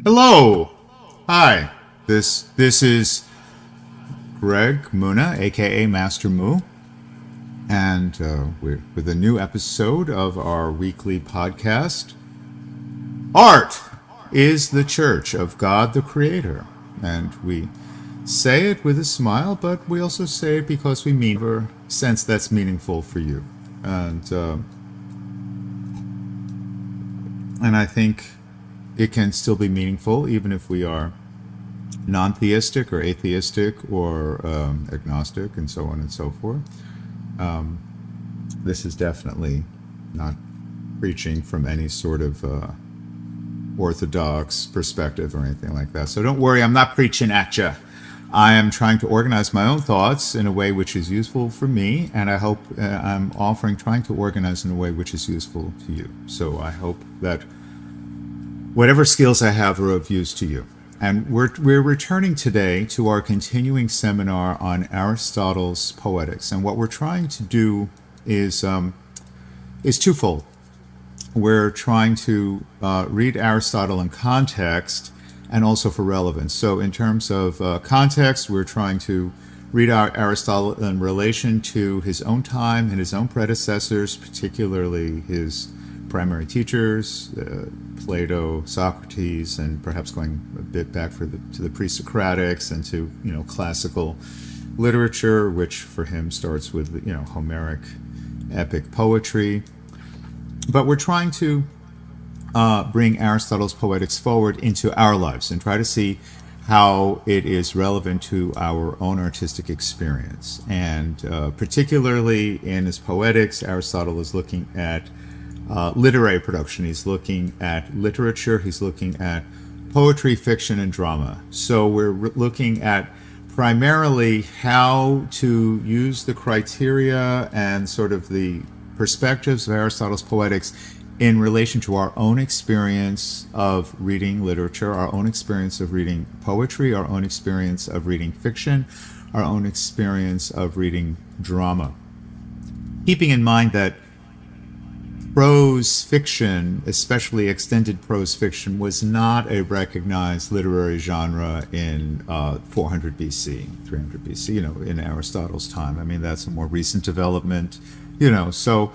Hello. Hi. This is Greg Muna, aka Master Moo, and we're with a new episode of our weekly podcast. Art is the church of God the Creator, and we say it with a smile, but we also say it because we mean for sense that's meaningful for you, and I think it can still be meaningful even if we are non-theistic or atheistic or agnostic and so on and so forth. This is definitely not preaching from any sort of orthodox perspective or anything like that. So don't worry, I'm not preaching at you. I am trying to organize my own thoughts in a way which is useful for me, and I hope I'm trying to organize in a way which is useful to you. So I hope that whatever skills I have are of use to you. And we're returning today to our continuing seminar on Aristotle's Poetics. And what we're trying to do is twofold. We're trying to read Aristotle in context and also for relevance. So in terms of context, we're trying to read out Aristotle in relation to his own time and his own predecessors, particularly his primary teachers, Plato, Socrates, and perhaps going a bit back to the pre-Socratics and to classical literature, which for him starts with Homeric epic poetry. But we're trying to bring Aristotle's Poetics forward into our lives and try to see how it is relevant to our own artistic experience. And particularly in his Poetics, Aristotle is looking at literary production. He's looking at literature. He's looking at poetry, fiction, and drama. So we're looking at primarily how to use the criteria and sort of the perspectives of Aristotle's Poetics in relation to our own experience of reading literature, our own experience of reading poetry, our own experience of reading fiction, our own experience of reading drama. Keeping in mind that prose fiction, especially extended prose fiction, was not a recognized literary genre in 400 BC, 300 BC, in Aristotle's time. I mean, that's a more recent development, so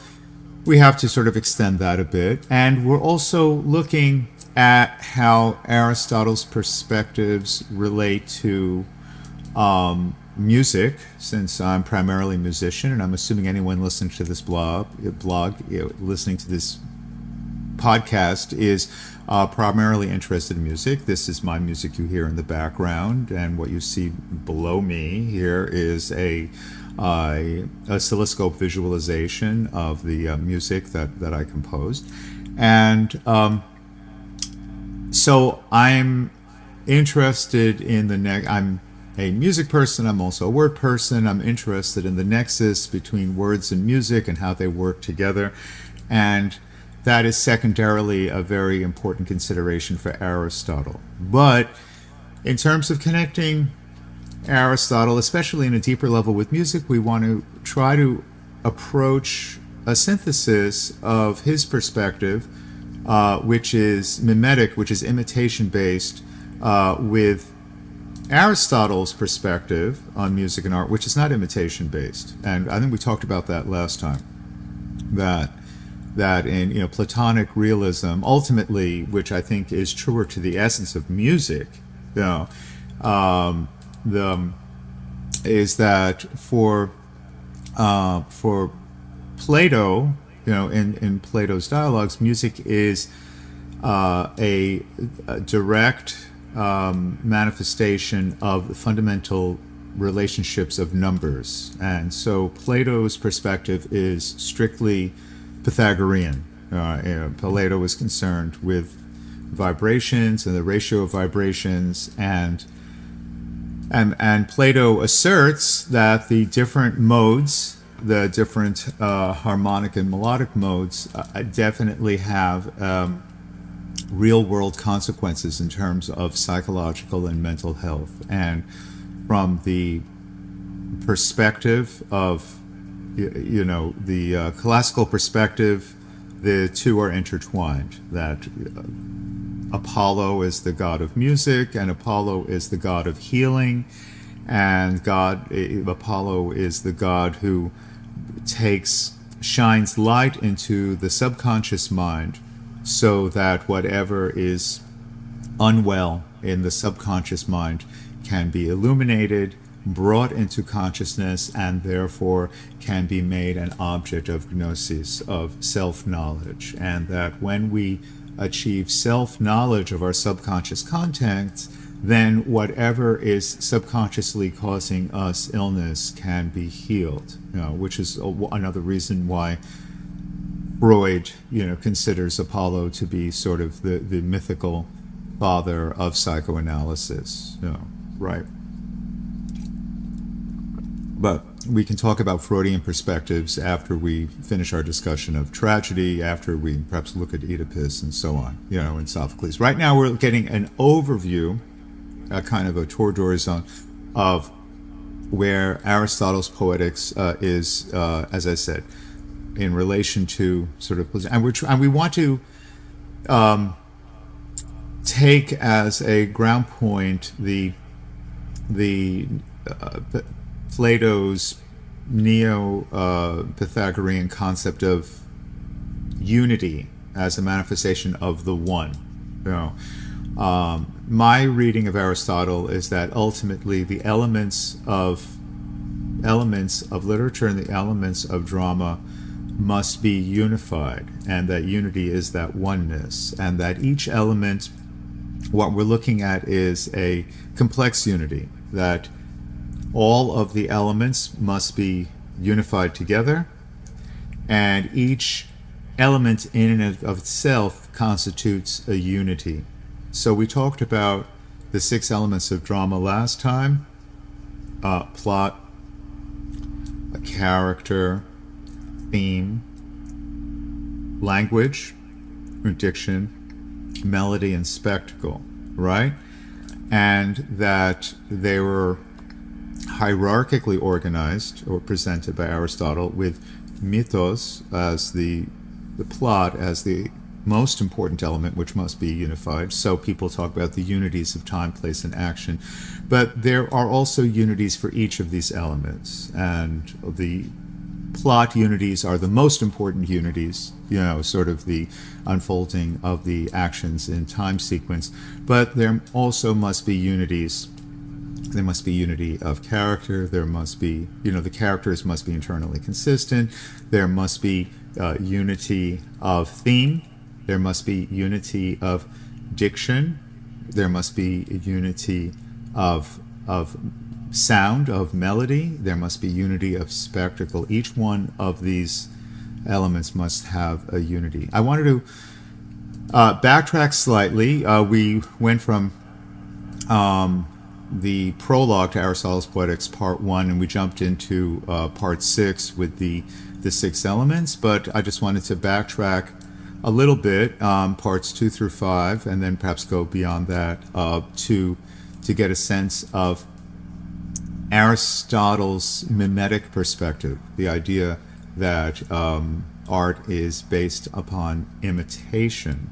we have to sort of extend that a bit. And we're also looking at how Aristotle's perspectives relate to music, since I'm primarily a musician, and I'm assuming anyone listening to this blog, listening to this podcast is primarily interested in music. This is my music you hear in the background, and what you see below me here is a oscilloscope visualization of the music that I composed. And so I'm interested in I'm a music person. I'm also a word person. I'm interested in the nexus between words and music and how they work together. And that is secondarily a very important consideration for Aristotle. But in terms of connecting Aristotle, especially in a deeper level with music, we want to try to approach a synthesis of his perspective, which is mimetic, which is imitation-based, with Aristotle's perspective on music and art, which is not imitation-based. And I think we talked about that last time, that in Platonic realism, ultimately, which I think is truer to the essence of music, is that for Plato, in Plato's dialogues, music is a direct manifestation of the fundamental relationships of numbers. And so Plato's perspective is strictly Pythagorean. Plato was concerned with vibrations and the ratio of vibrations, and Plato asserts that the different modes, the different harmonic and melodic modes, definitely have real-world consequences in terms of psychological and mental health. And from the perspective of, the classical perspective, the two are intertwined. That Apollo is the god of music, and Apollo is the god of healing, and Apollo is the god who shines light into the subconscious mind, so that whatever is unwell in the subconscious mind can be illuminated, brought into consciousness, and therefore can be made an object of gnosis, of self-knowledge. And that when we achieve self-knowledge of our subconscious contents, then whatever is subconsciously causing us illness can be healed, which is another reason why Freud, considers Apollo to be sort of the mythical father of psychoanalysis. Right. But we can talk about Freudian perspectives after we finish our discussion of tragedy, after we perhaps look at Oedipus and so on, and Sophocles. Right now we're getting an overview, a kind of a tour d'horizon of where Aristotle's Poetics is, as I said, in relation to sort of, and we want to take as a ground point the Plato's neo-Pythagorean concept of unity as a manifestation of the one. My reading of Aristotle is that ultimately the elements of literature and the elements of drama must be unified, and that unity is that oneness, and that each element, what we're looking at is a complex unity, that all of the elements must be unified together, and each element in and of itself constitutes a unity. So we talked about the 6 elements of drama last time: plot, a character, theme, language, diction, melody, and spectacle, right? And that they were hierarchically organized or presented by Aristotle, with mythos as the plot as the most important element, which must be unified. So people talk about the unities of time, place, and action. But there are also unities for each of these elements, and the plot unities are the most important unities, sort of the unfolding of the actions in time sequence. But there also must be unities. There must be unity of character. There must be, the characters must be internally consistent. There must be unity of theme. There must be unity of diction. There must be unity of sound, of melody. There must be unity of spectacle. Each one of these elements must have a unity. I wanted to backtrack slightly. We went from the prologue to Aristotle's Poetics, Part 1, and we jumped into Part 6 with the 6 elements, but I just wanted to backtrack a little bit, Parts 2 through 5, and then perhaps go beyond that to get a sense of Aristotle's mimetic perspective, the idea that art is based upon imitation,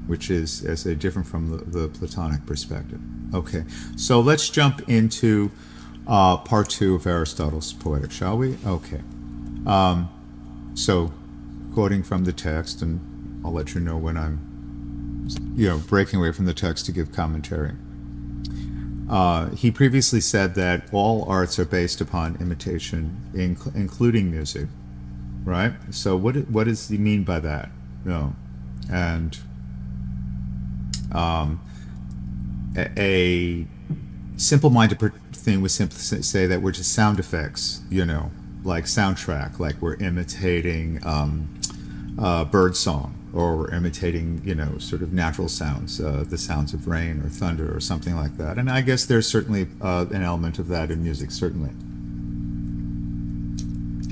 which is different from the Platonic perspective. Okay, so let's jump into Part 2 of Aristotle's Poetics, shall we? Okay. So, quoting from the text, and I'll let you know when I'm, breaking away from the text to give commentary. He previously said that all arts are based upon imitation, including music, right? So what does he mean by that? And a simple-minded thing would simply say that we're just sound effects, like soundtrack, like we're imitating bird song, or we're imitating, sort of natural sounds, the sounds of rain or thunder or something like that. And I guess there's certainly an element of that in music, certainly.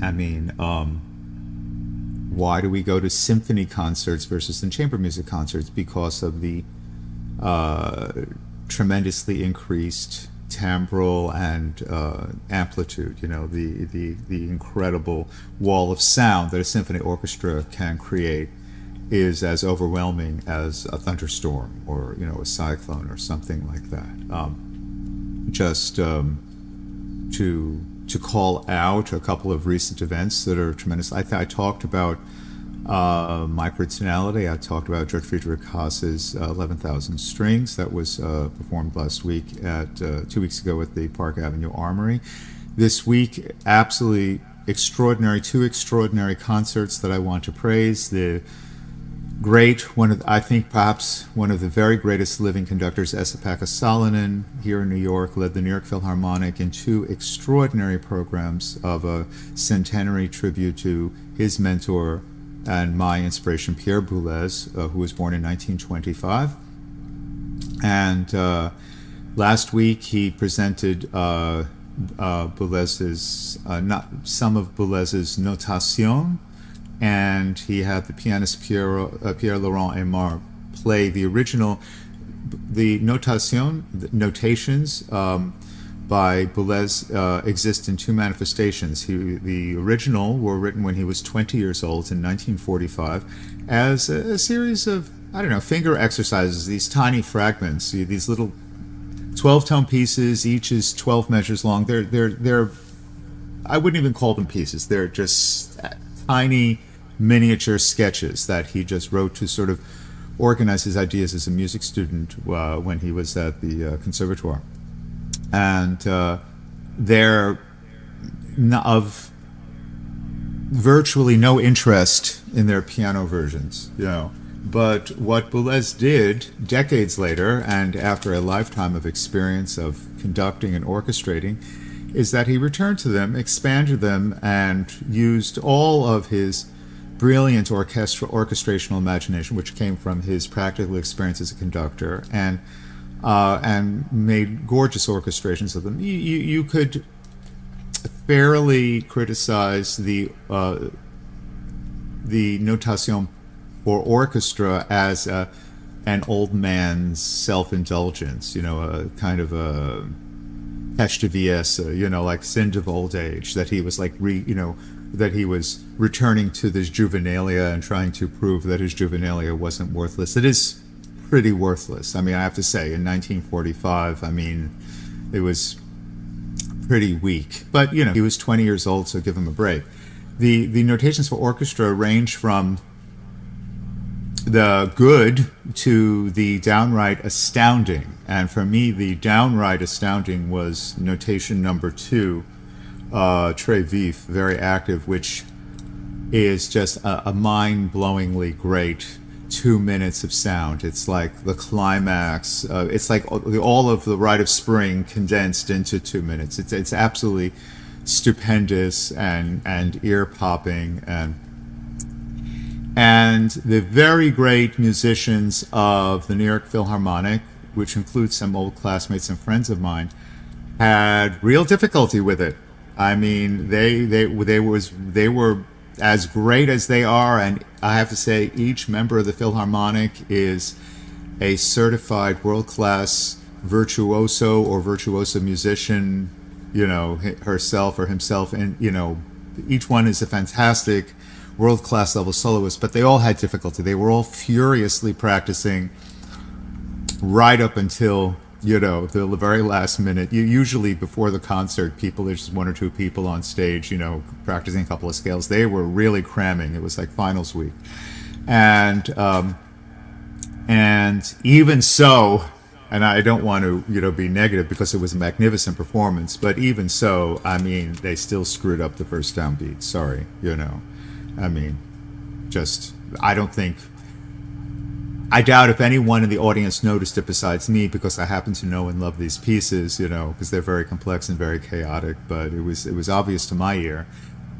I mean, why do we go to symphony concerts versus in chamber music concerts? Because of the tremendously increased timbral and amplitude, the incredible wall of sound that a symphony orchestra can create is as overwhelming as a thunderstorm or a cyclone or something like that. Just to call out a couple of recent events that are tremendous. I talked about microtonality. I talked about George Friedrich Haas's 11,000 Strings that was performed last week at 2 weeks ago at the Park Avenue Armory. This week, absolutely extraordinary, two extraordinary concerts that I want to praise. The great, I think perhaps one of the very greatest living conductors, Esa-Pekka Salonen, here in New York, led the New York Philharmonic in two extraordinary programs of a centenary tribute to his mentor and my inspiration, Pierre Boulez, who was born in 1925. And last week he presented Boulez's, some of Boulez's notation, and he had the pianist Pierre-Laurent Aimard play the original, the notations by Boulez exist in two manifestations. The original were written when he was 20 years old in 1945 as a series of, finger exercises, these tiny fragments, these little 12-tone pieces, each is 12 measures long. They're I wouldn't even call them pieces. They're just tiny miniature sketches that he just wrote to sort of organize his ideas as a music student when he was at the conservatoire. And they're of virtually no interest in their piano versions, But what Boulez did decades later, and after a lifetime of experience of conducting and orchestrating, is that he returned to them, expanded them, and used all of his brilliant orchestrational imagination, which came from his practical experience as a conductor, and made gorgeous orchestrations of them. You could fairly criticize the notation for orchestra as an old man's self-indulgence, a kind of a pêche de vieillesse, like sin of old age, that he was that he was returning to this juvenilia and trying to prove that his juvenilia wasn't worthless. It is pretty worthless. I have to say, in 1945, it was pretty weak. But, he was 20 years old, so give him a break. The notations for orchestra range from the good to the downright astounding. And for me, the downright astounding was notation number 2, Très Vif, very active, which is just a mind-blowingly great 2 minutes of sound. It's like the climax. It's like all of the Rite of Spring condensed into 2 minutes. It's absolutely stupendous and ear-popping, and the very great musicians of the New York Philharmonic, which includes some old classmates and friends of mine, had real difficulty with it. They were as great as they are, and I have to say, each member of the Philharmonic is a certified world-class virtuoso or virtuoso musician, herself or himself, and each one is a fantastic world-class level soloist, but they all had difficulty. They were all furiously practicing right up until the very last minute. Usually before the concert, there's just one or two people on stage, practicing a couple of scales. They were really cramming. It was like finals week. And even so, and I don't want to, be negative because it was a magnificent performance, but even so, they still screwed up the first downbeat. Sorry, I doubt if anyone in the audience noticed it besides me, because I happen to know and love these pieces, because they're very complex and very chaotic, but it was obvious to my ear.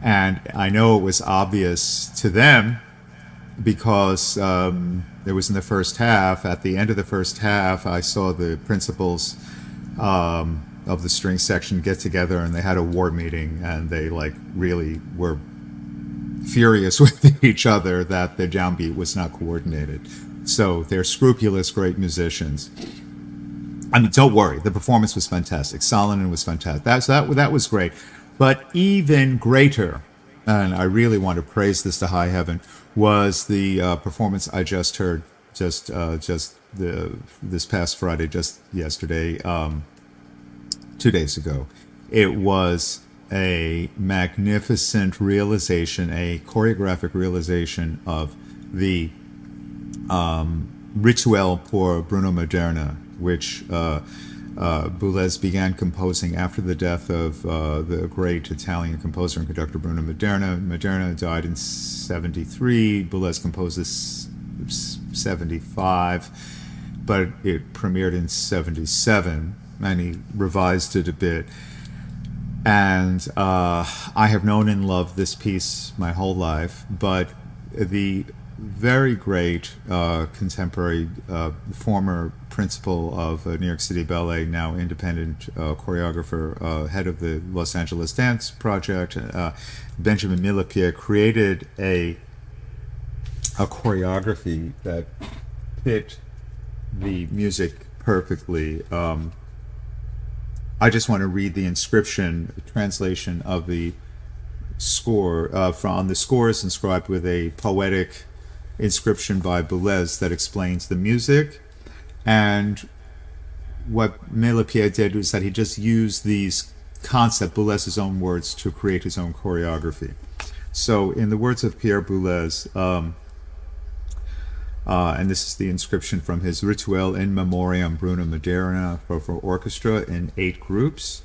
And I know it was obvious to them because it was in the first half. At the end of the first half, I saw the principals of the string section get together, and they had a war meeting, and they really were furious with each other that the downbeat was not coordinated. So they're scrupulous, great musicians. Don't worry, the performance was fantastic. Salonen was fantastic. That was great. But even greater, and I really want to praise this to high heaven, was the performance I just heard just this past Friday, just yesterday, 2 days ago. It was a magnificent realization, a choreographic realization of the Rituel pour Bruno Maderna, which Boulez began composing after the death of the great Italian composer and conductor Bruno Maderna. Maderna died in '73. Boulez composed this '75, but it premiered in '77, and he revised it a bit. And I have known and loved this piece my whole life, but the very great contemporary former principal of New York City Ballet, now independent choreographer, head of the Los Angeles Dance Project, Benjamin Millepied, created a choreography that fit the music perfectly. I just want to read the inscription, the translation of the score. From the score is inscribed with a poetic inscription by Boulez that explains the music. And what Millepied did was that he just used these concepts, Boulez's own words, to create his own choreography. So in the words of Pierre Boulez, and this is the inscription from his Rituel in Memoriam Bruno Maderna for orchestra in 8 groups.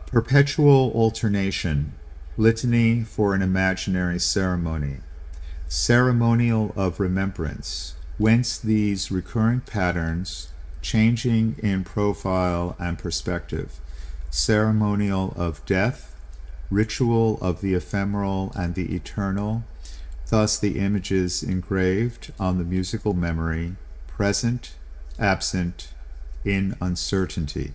Perpetual alternation, litany for an imaginary ceremony, ceremonial of remembrance, whence these recurrent patterns, changing in profile and perspective, ceremonial of death, ritual of the ephemeral and the eternal, thus the images engraved on the musical memory, present, absent, in uncertainty.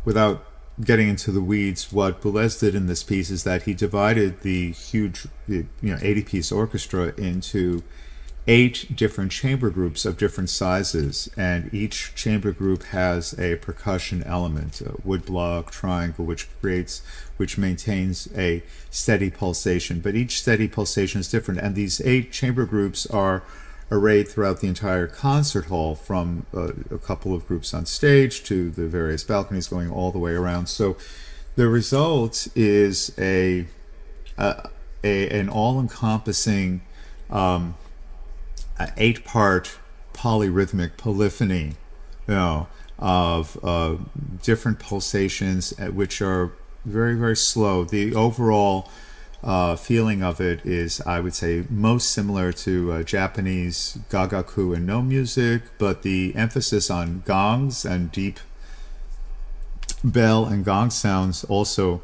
Without getting into the weeds, what Boulez did in this piece is that he divided the huge 80-piece orchestra into 8 different chamber groups of different sizes, and each chamber group has a percussion element, a woodblock, triangle, which maintains a steady pulsation. But each steady pulsation is different, and these 8 chamber groups are arrayed throughout the entire concert hall, from a couple of groups on stage to the various balconies going all the way around. So the result is an all-encompassing 8-part polyrhythmic polyphony, of different pulsations, which are very, very slow. The overall feeling of it is, I would say, most similar to Japanese gagaku and no music, but the emphasis on gongs and deep bell and gong sounds also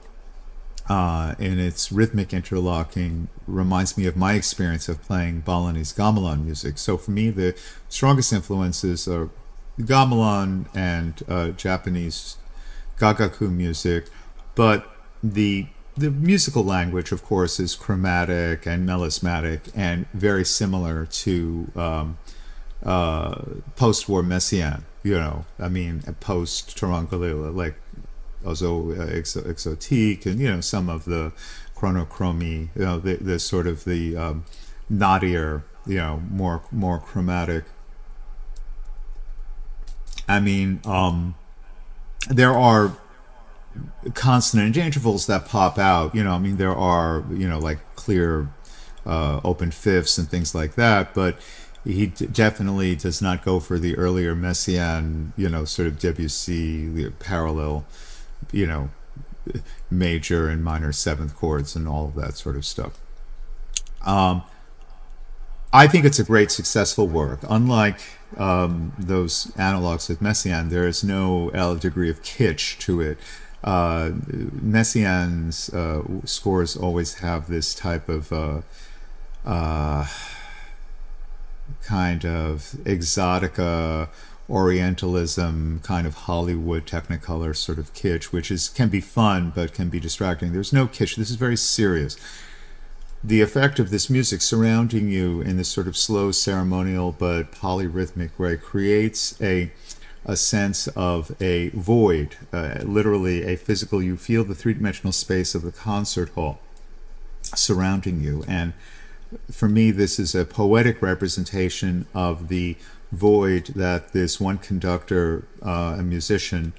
in its rhythmic interlocking reminds me of my experience of playing Balinese gamelan music. So for me, the strongest influences are gamelan and Japanese gagaku music, but the musical language, of course, is chromatic and melismatic and very similar to post-war Messiaen, post-Tarangalila, like Ozo Exotique, and, some of the chronochromy, the sort of the naughtier, more chromatic. There are consonant intervals that pop out, there are, like clear open fifths and things like that, but he definitely does not go for the earlier Messiaen, sort of Debussy, the parallel, major and minor 7th chords and all of that sort of stuff. I think it's a great, successful work. Unlike those analogs with Messiaen, there is no degree of kitsch to it. Messiaen's scores always have this type of kind of exotica, Orientalism, kind of Hollywood Technicolor sort of kitsch, which can be fun but can be distracting. There's no kitsch. This is very serious. The effect of this music surrounding you in this sort of slow, ceremonial but polyrhythmic way creates a a sense of a void, literally a physical, you feel the three-dimensional space of the concert hall surrounding you. And for me, this is a poetic representation of the void that this one conductor, a musician,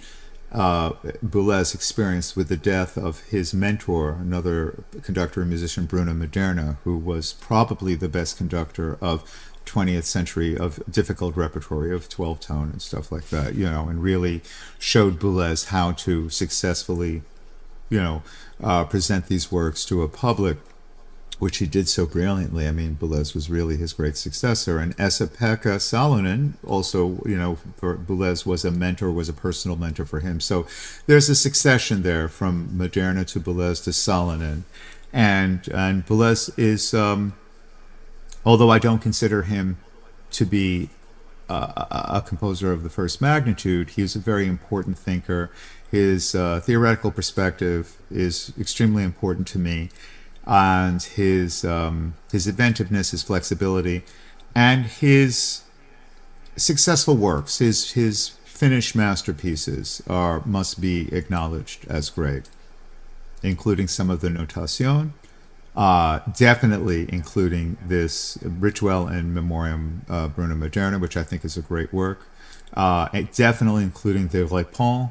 Boulez, experienced with the death of his mentor, another conductor and musician, Bruno Maderna, who was probably the best conductor of 20th century of difficult repertory of 12 tone and stuff like that, and really showed Boulez how to successfully, present these works to a public, which he did so brilliantly. I mean, Boulez was really his great successor. And Esa-Pekka Salonen also, for Boulez was a personal mentor for him. So there's a succession there from Maderna to Boulez to Salonen. And Boulez is, although I don't consider him to be a composer of the first magnitude, he was a very important thinker. His theoretical perspective is extremely important to me. And his inventiveness, his flexibility, and his successful works, his finished masterpieces must be acknowledged as great, including some of the Notation, definitely including this Rituel in Memoriam Bruno Maderna, which I think is a great work, definitely including the Répond,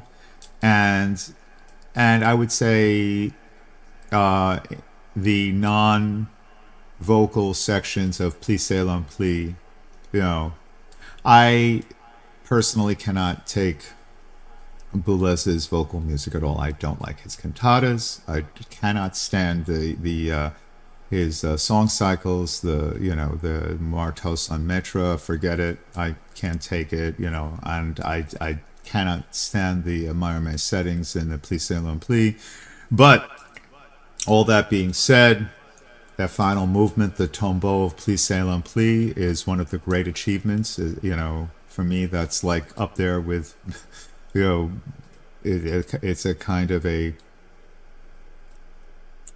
and I would say the non-vocal sections of Plissé l'Ampli. I personally cannot take Boulez's vocal music at all. I don't like his cantatas. I cannot stand his song cycles. The Martos en Maître. Forget it. I can't take it. And I cannot stand the Mallarmé settings in the Plissé l'Ampli. But all that being said, that final movement, the tombeau of Plissé l'Ampli, is one of the great achievements. For me, that's like up there with, it's a kind of a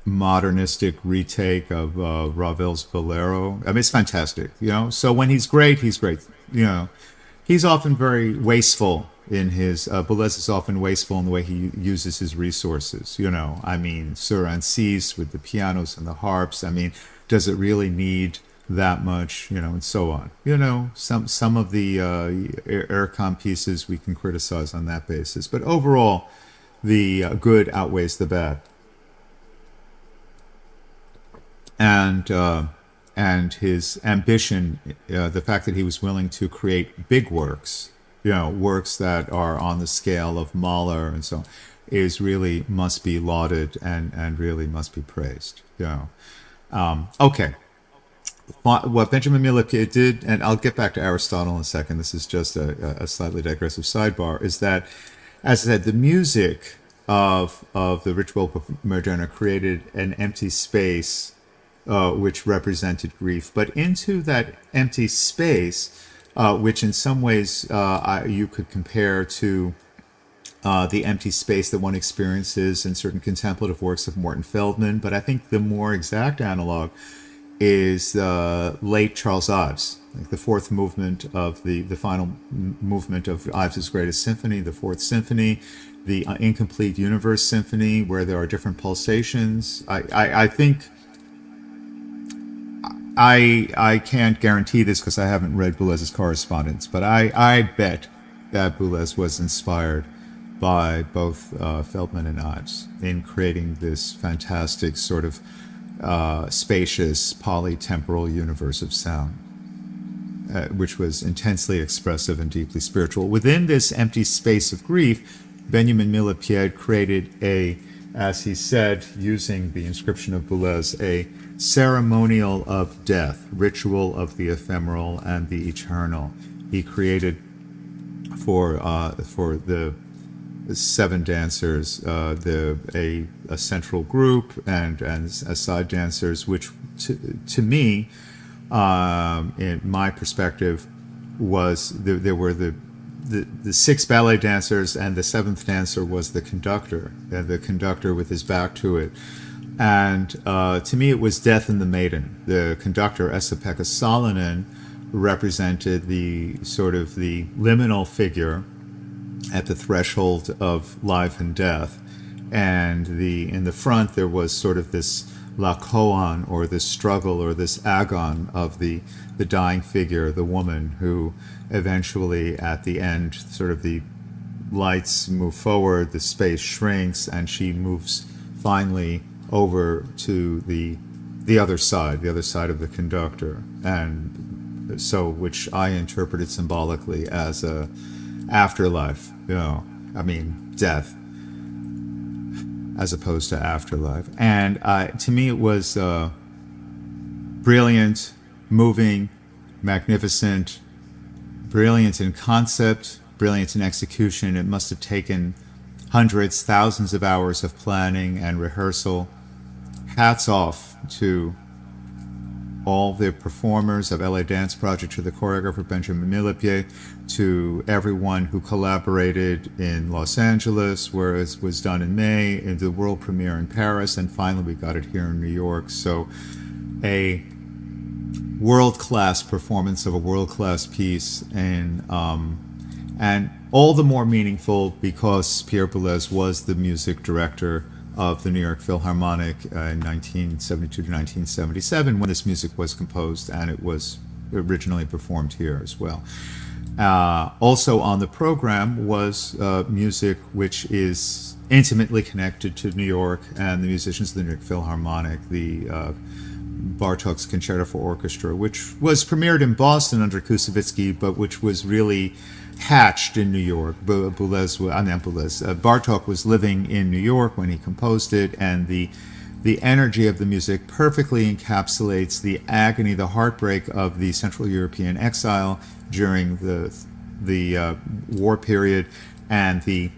modernistic retake of Ravel's Bolero. I mean, it's fantastic, So when he's great, he's great. He's often very wasteful in his, Boulez is often wasteful in the way he uses his resources, I mean, Sur un Six with the pianos and the harps. I mean, does it really need that much, and so on. Some of the Ercom pieces we can criticize on that basis. But overall, the good outweighs the bad. And his ambition, the fact that he was willing to create big works, works that are on the scale of Mahler and so on, is really must be lauded and really must be praised. Okay. What Benjamin Miller did, and I'll get back to Aristotle in a second, this is just a slightly digressive sidebar, is that, as I said, the music of the Rituel Moderna created an empty space which represented grief. But into that empty space, which in some ways you could compare to the empty space that one experiences in certain contemplative works of Morton Feldman, but I think the more exact analog is late Charles Ives, like the fourth movement of the final movement of Ives's greatest symphony, the Fourth Symphony, the Incomplete Universe Symphony, where there are different pulsations. I think I can't guarantee this because I haven't read Boulez's correspondence, but I bet that Boulez was inspired by both Feldman and Ives in creating this fantastic sort of spacious polytemporal universe of sound, which was intensely expressive and deeply spiritual. Within this empty space of grief, Benjamin Millepied created as he said, using the inscription of Boulez, a ceremonial of death, ritual of the ephemeral and the eternal. He created for the seven dancers, a central group and side dancers, which to me, in my perspective, was there were the six ballet dancers, and the seventh dancer was the conductor, with his back to it. And to me, it was Death and the Maiden. The conductor, Esa-Pekka Salonen, represented the sort of the liminal figure at the threshold of life and death. And in the front there was sort of this lakoan, or this struggle, or this agon of the dying figure, the woman, who eventually at the end, sort of the lights move forward, the space shrinks, and she moves finally over to the other side of the conductor, and so, which I interpreted symbolically as a afterlife, death, as opposed to afterlife. And to me, it was brilliant, moving, magnificent, brilliant in concept, brilliant in execution. It must have taken hundreds, thousands of hours of planning and rehearsal. Hats off to all the performers of LA Dance Project, to the choreographer Benjamin Millepied, to everyone who collaborated in Los Angeles, where it was done in May, in the world premiere in Paris, and finally we got it here in New York. So a world-class performance of a world-class piece, and all the more meaningful because Pierre Boulez was the music director of the New York Philharmonic in 1972 to 1977, when this music was composed, and it was originally performed here as well. Also on the program was music which is intimately connected to New York and the musicians of the New York Philharmonic, the Bartók's Concerto for Orchestra, which was premiered in Boston under Kusevitsky, but which was really hatched in New York. Bartók was living in New York when he composed it, and the energy of the music perfectly encapsulates the agony, the heartbreak of the Central European exile during the war period, and the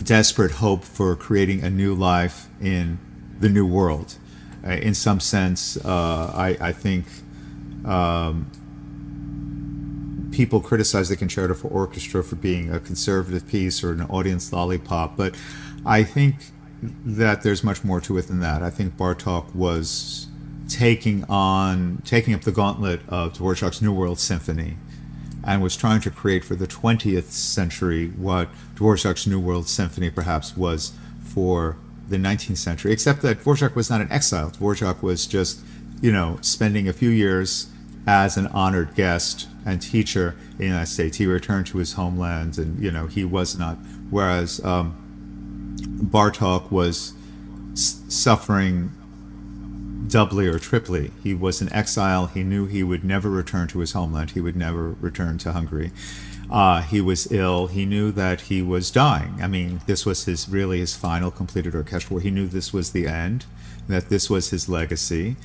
desperate hope for creating a new life in the new world. In some sense, I think people criticize the Concerto for Orchestra for being a conservative piece or an audience lollipop, but I think that there's much more to it than that. I think Bartók was taking up the gauntlet of Dvorak's New World Symphony, and was trying to create for the 20th century what Dvorak's New World Symphony perhaps was for the 19th century, except that Dvorak was not an exile. Dvorak was just, spending a few years as an honored guest and teacher in the United States. He returned to his homeland, and, he was not. Whereas Bartók was suffering doubly or triply. He was an exile. He knew he would never return to his homeland. He would never return to Hungary. He was ill. He knew that he was dying. I mean, this was his final completed orchestral work. He knew this was the end, that this was his legacy.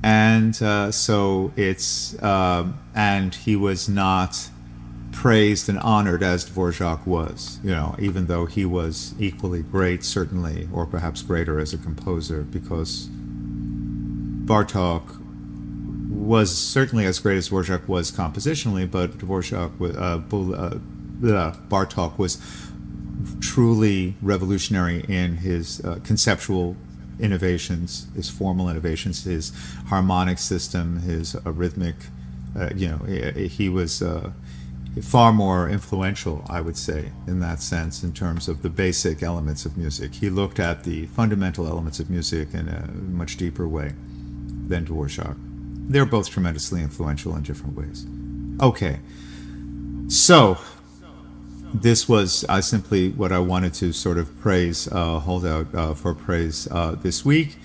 And and he was not praised and honored as Dvorak was, even though he was equally great, certainly, or perhaps greater as a composer, because Bartók was certainly as great as Dvorak was compositionally, but Bartók was truly revolutionary in his conceptual innovations, his formal innovations, his harmonic system, his rhythmic. He was far more influential, I would say, in that sense, in terms of the basic elements of music. He looked at the fundamental elements of music in a much deeper way than Dvorak. They're both tremendously influential in different ways. Okay, so this was simply what I wanted to sort of praise, hold out for praise this week.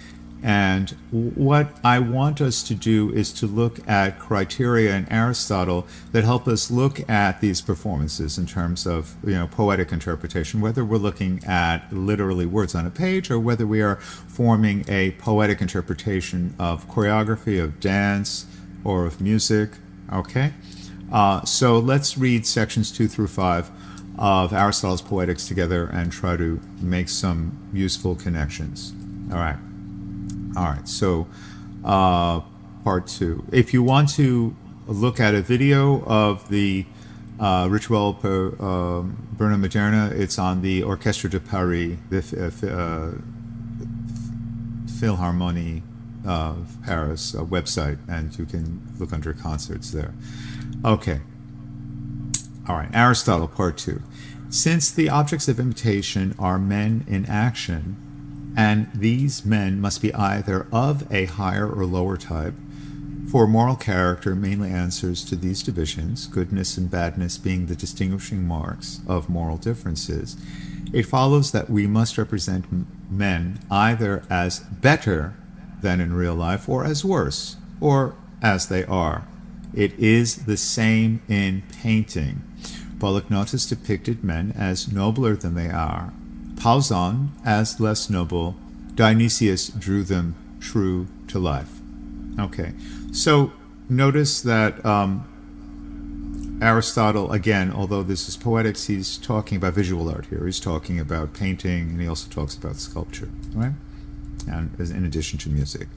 And what I want us to do is to look at criteria in Aristotle that help us look at these performances in terms of, poetic interpretation, whether we're looking at literally words on a page or whether we are forming a poetic interpretation of choreography, of dance, or of music. Okay? So let's read sections 2 through 5 of Aristotle's Poetics together and try to make some useful connections. All right, so part 2. If you want to look at a video of the Rituel per Burna Moderna, it's on the Orchestre de Paris, the Philharmonie of Paris website, and you can look under concerts there. Okay. All right, Aristotle, part 2. Since the objects of imitation are men in action, and these men must be either of a higher or lower type, for moral character mainly answers to these divisions, goodness and badness being the distinguishing marks of moral differences, it follows that we must represent men either as better than in real life or as worse, or as they are. It is the same in painting. Polygnotus depicted men as nobler than they are, Pauson as less noble, Dionysius drew them true to life. Okay, so notice that Aristotle, again, although this is poetics, he's talking about visual art here. He's talking about painting, and he also talks about sculpture, right? And in addition to music.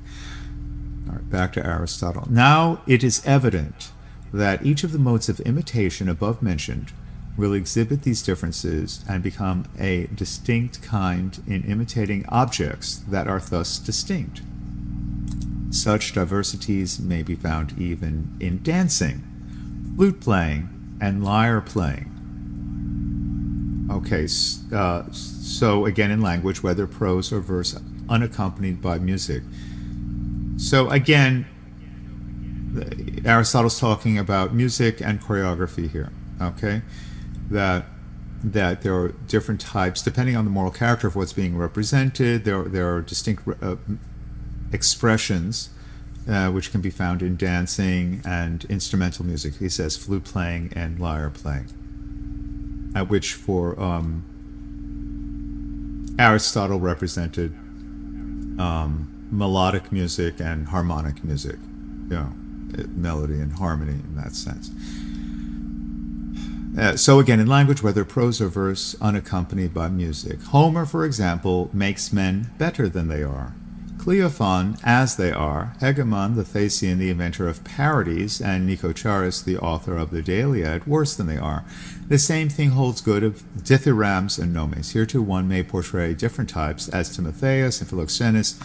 All right, back to Aristotle. Now it is evident that each of the modes of imitation above mentioned will exhibit these differences and become a distinct kind in imitating objects that are thus distinct. Such diversities may be found even in dancing, flute playing, and lyre playing. Okay, so again in language, whether prose or verse unaccompanied by music. So again, Aristotle's talking about music and choreography here, okay? That there are different types, depending on the moral character of what's being represented, there are distinct expressions which can be found in dancing and instrumental music. He says flute playing and lyre playing, which for Aristotle represented melodic music and harmonic music, melody and harmony in that sense. So again, in language, whether prose or verse, unaccompanied by music. Homer, for example, makes men better than they are. Cleophon, as they are. Hegemon, the Thasian, the inventor of parodies, and Nicocharis, the author of the Deliad, worse than they are. The same thing holds good of dithyrambs and nomes. Here too one may portray different types, as Timotheus and Philoxenus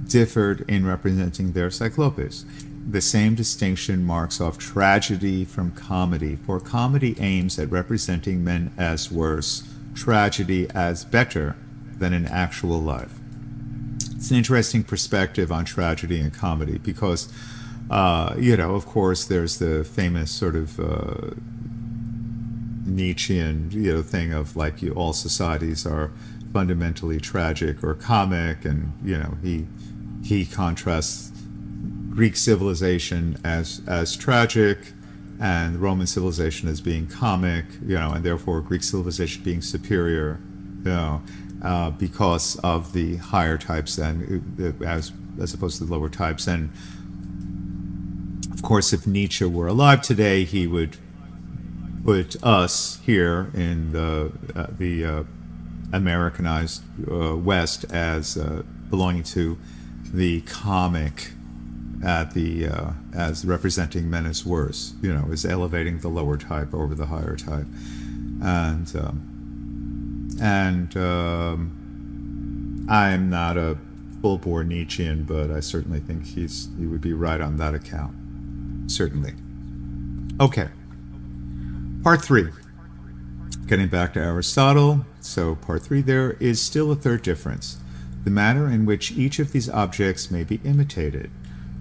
differed in representing their Cyclopes. The same distinction marks off tragedy from comedy, for comedy aims at representing men as worse, tragedy as better than in actual life. It's an interesting perspective on tragedy and comedy because, of course, there's the famous sort of Nietzschean, thing of like all societies are fundamentally tragic or comic, and he contrasts Greek civilization as tragic and Roman civilization as being comic, and therefore Greek civilization being superior, because of the higher types and as opposed to the lower types. And of course, if Nietzsche were alive today, he would put us here in the Americanized West as belonging to the comic, as representing men as worse, is elevating the lower type over the higher type, and I'm not a full-bore Nietzschean, but I certainly think he would be right on that account, certainly. Okay, part 3. Getting back to Aristotle, so part 3, there is still a third difference, the manner in which each of these objects may be imitated.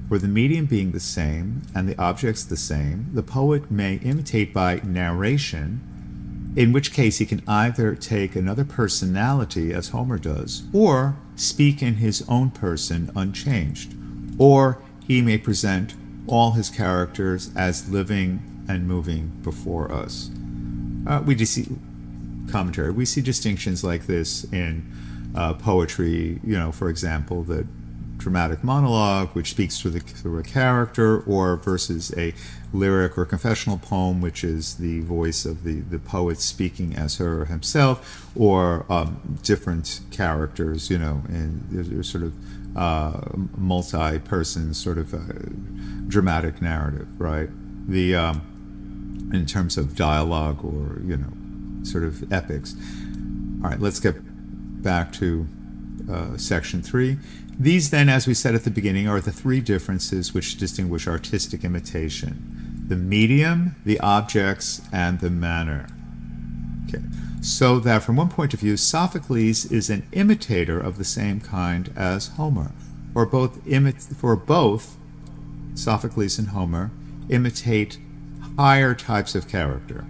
For the medium being the same, and the objects the same, the poet may imitate by narration, in which case he can either take another personality, as Homer does, or speak in his own person unchanged, or he may present all his characters as living and moving before us. We see commentary. We see distinctions like this in poetry, for example, the dramatic monologue, which speaks through a character, or versus a lyric or confessional poem, which is the voice of the poet speaking as her or himself, or different characters, and there's sort of multi-person sort of dramatic narrative, right? In terms of dialogue or, sort of epics. All right, let's get back to section 3. These then, as we said at the beginning, are the 3 differences which distinguish artistic imitation: the medium, the objects, and the manner. Okay. So that from one point of view, Sophocles is an imitator of the same kind as Homer. For both Sophocles and Homer imitate higher types of character.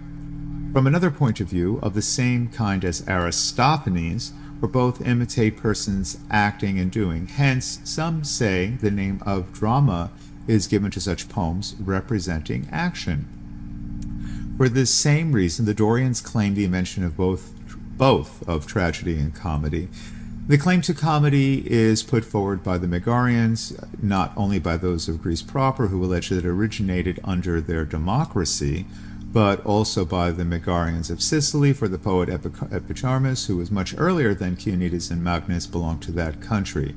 From another point of view, of the same kind as Aristophanes, for both imitate persons acting and doing. Hence, some say the name of drama is given to such poems representing action. For this same reason, the Dorians claim the invention of both of tragedy and comedy. The claim to comedy is put forward by the Megarians, not only by those of Greece proper, who allege that it originated under their democracy, but also by the Megarians of Sicily, for the poet Epicharmus, who was much earlier than Chionides and Magnus, belonged to that country.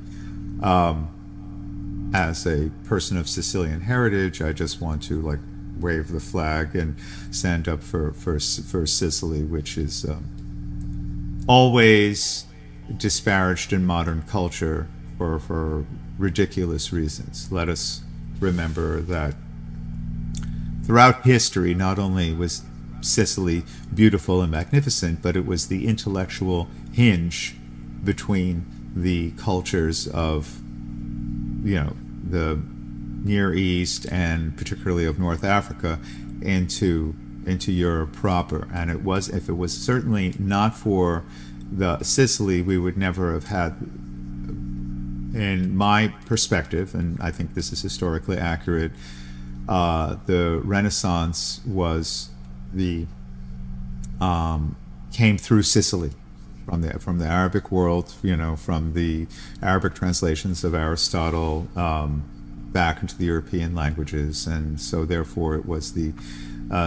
As a person of Sicilian heritage, I just want to wave the flag and stand up for Sicily, which is always disparaged in modern culture for ridiculous reasons. Let us remember that throughout history, not only was Sicily beautiful and magnificent, but it was the intellectual hinge between the cultures of, the Near East and particularly of North Africa into Europe proper. And if it was certainly not for the Sicily, we would never have had, in my perspective, and I think this is historically accurate, the Renaissance came through Sicily, from the Arabic world, from the Arabic translations of Aristotle back into the European languages, and so therefore it was the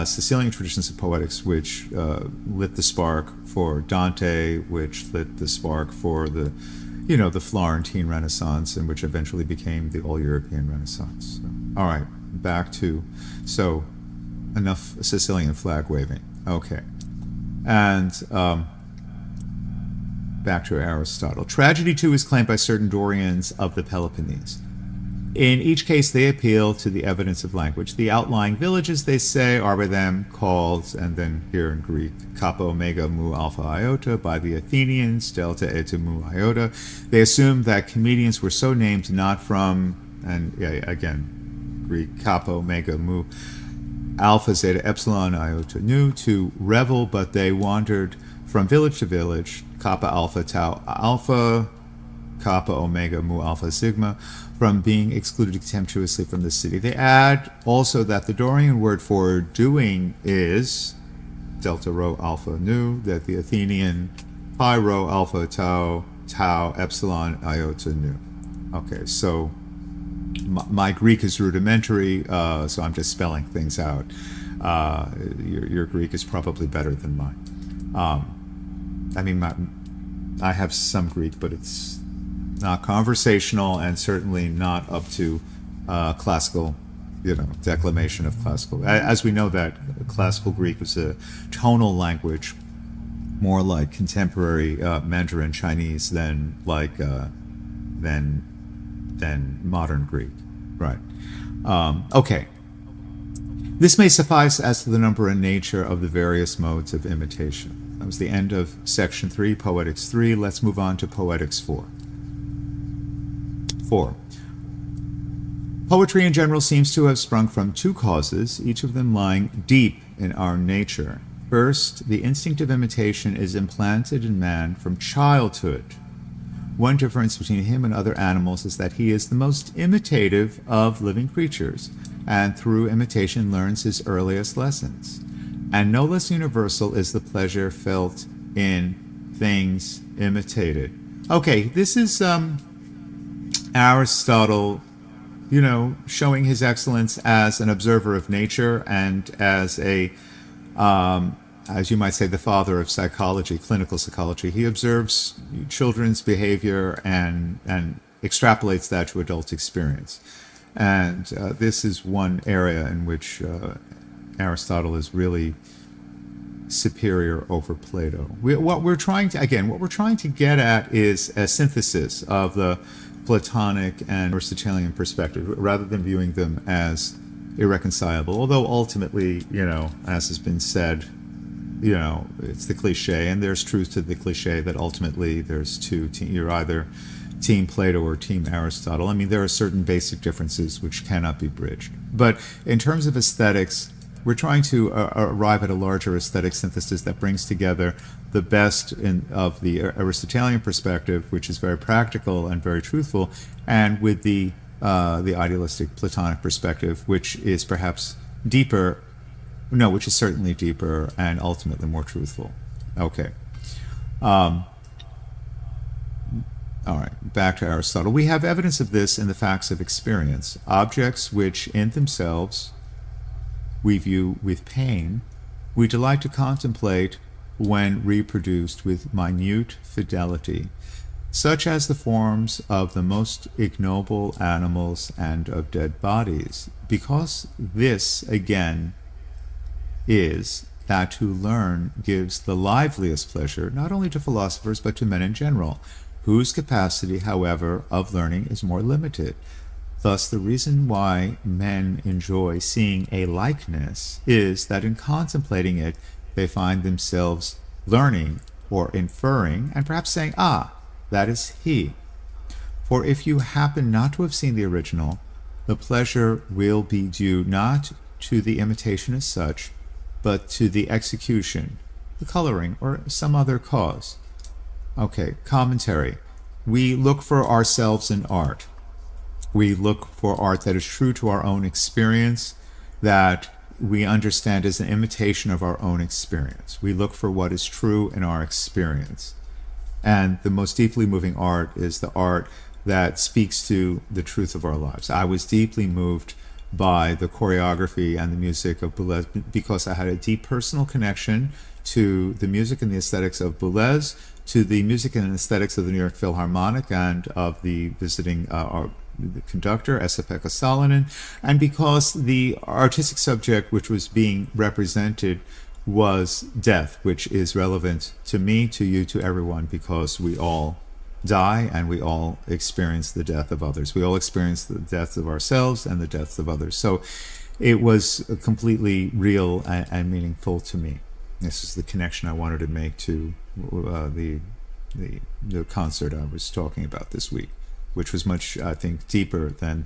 Sicilian traditions of poetics which lit the spark for Dante, which lit the spark for the Florentine Renaissance, and which eventually became the all-European Renaissance. So, all right, enough Sicilian flag waving. Okay, and back to Aristotle. Tragedy, too, is claimed by certain Dorians of the Peloponnese. In each case, they appeal to the evidence of language. The outlying villages, they say, are by them called, and then here in Greek, kappa, omega, mu, alpha, iota, by the Athenians, delta, eta, mu, iota. They assume that comedians were so named not from, and again, Greek, kappa, omega, mu, alpha, zeta, epsilon, iota, nu, to revel, but they wandered from village to village, kappa, alpha, tau, alpha, kappa, omega, mu, alpha, sigma, from being excluded contemptuously from the city. They add also that the Dorian word for doing is delta, rho, alpha, nu, that the Athenian pi, rho, alpha, tau, epsilon, iota, nu. Okay, so my Greek is rudimentary, so I'm just spelling things out. Your Greek is probably better than mine. I have some Greek, but it's not conversational and certainly not up to classical, declamation of classical. As we know, that classical Greek was a tonal language, more like contemporary Mandarin Chinese than modern Greek. Right. Okay. This may suffice as to the number and nature of the various modes of imitation. That was the end of section 3, Poetics 3. Let's move on to Poetics 4. 4. Poetry in general seems to have sprung from two causes, each of them lying deep in our nature. First, the instinct of imitation is implanted in man from childhood. One difference between him and other animals is that he is the most imitative of living creatures, and through imitation learns his earliest lessons. And no less universal is the pleasure felt in things imitated. Okay, this is Aristotle, showing his excellence as an observer of nature and as as you might say, the father of psychology, clinical psychology. He observes children's behavior and extrapolates that to adult experience. And this is one area in which Aristotle is really superior over Plato. What we're trying to get at is a synthesis of the Platonic and Aristotelian perspective, rather than viewing them as irreconcilable. Although ultimately, as has been said it's the cliche, and there's truth to the cliche that ultimately there's you're either Team Plato or Team Aristotle. I mean, there are certain basic differences which cannot be bridged. But in terms of aesthetics, we're trying to arrive at a larger aesthetic synthesis that brings together the best of the Aristotelian perspective, which is very practical and very truthful, and with the idealistic Platonic perspective, which is perhaps deeper, which is certainly deeper and ultimately more truthful. Okay. All right, back to Aristotle. We have evidence of this in the facts of experience. Objects which in themselves we view with pain, we delight to contemplate when reproduced with minute fidelity, such as the forms of the most ignoble animals and of dead bodies, because this, again, is that to learn gives the liveliest pleasure, not only to philosophers, but to men in general, whose capacity, however, of learning is more limited. Thus, the reason why men enjoy seeing a likeness is that in contemplating it, they find themselves learning or inferring, and perhaps saying, that is he. For if you happen not to have seen the original, the pleasure will be due not to the imitation as such, but to the execution, the coloring, or some other cause. Okay, commentary. We look for ourselves in art. We look for art that is true to our own experience, that we understand as an imitation of our own experience. We look for what is true in our experience. And the most deeply moving art is the art that speaks to the truth of our lives. I was deeply moved by the choreography and the music of Boulez because I had a deep personal connection to the music and the aesthetics of Boulez, to the music and aesthetics of the New York Philharmonic and of the visiting the conductor, Esa-Pekka Salonen, and because the artistic subject which was being represented was death, which is relevant to me, to you, to everyone, because we all die and we all experience the death of others. We all experience the deaths of ourselves and the deaths of others. So it was completely real and meaningful to me. This is the connection I wanted to make to the concert I was talking about this week, which was much, I think, deeper than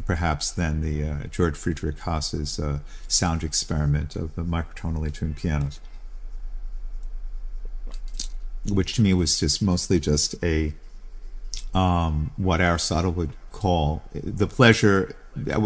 perhaps than the George Friedrich Haas's sound experiment of the microtonally tuned pianos, which to me was just mostly just a what Aristotle would call the pleasure.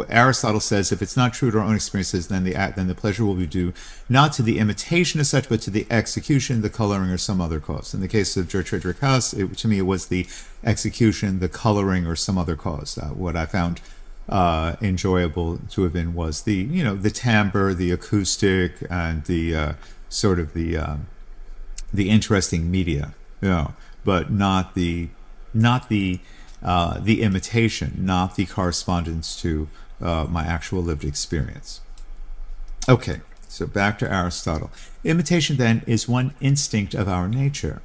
Aristotle says if it's not true to our own experiences, then the pleasure will be due not to the imitation as such, but to the execution, the coloring, or some other cause. In the case of George Friedrich Haas, to me it was the execution, the coloring, or some other cause. What I found enjoyable to have been was the timbre, the acoustic, and the sort of the interesting media, but not the imitation, not the correspondence to my actual lived experience. Okay, so back to Aristotle. Imitation, then, is one instinct of our nature.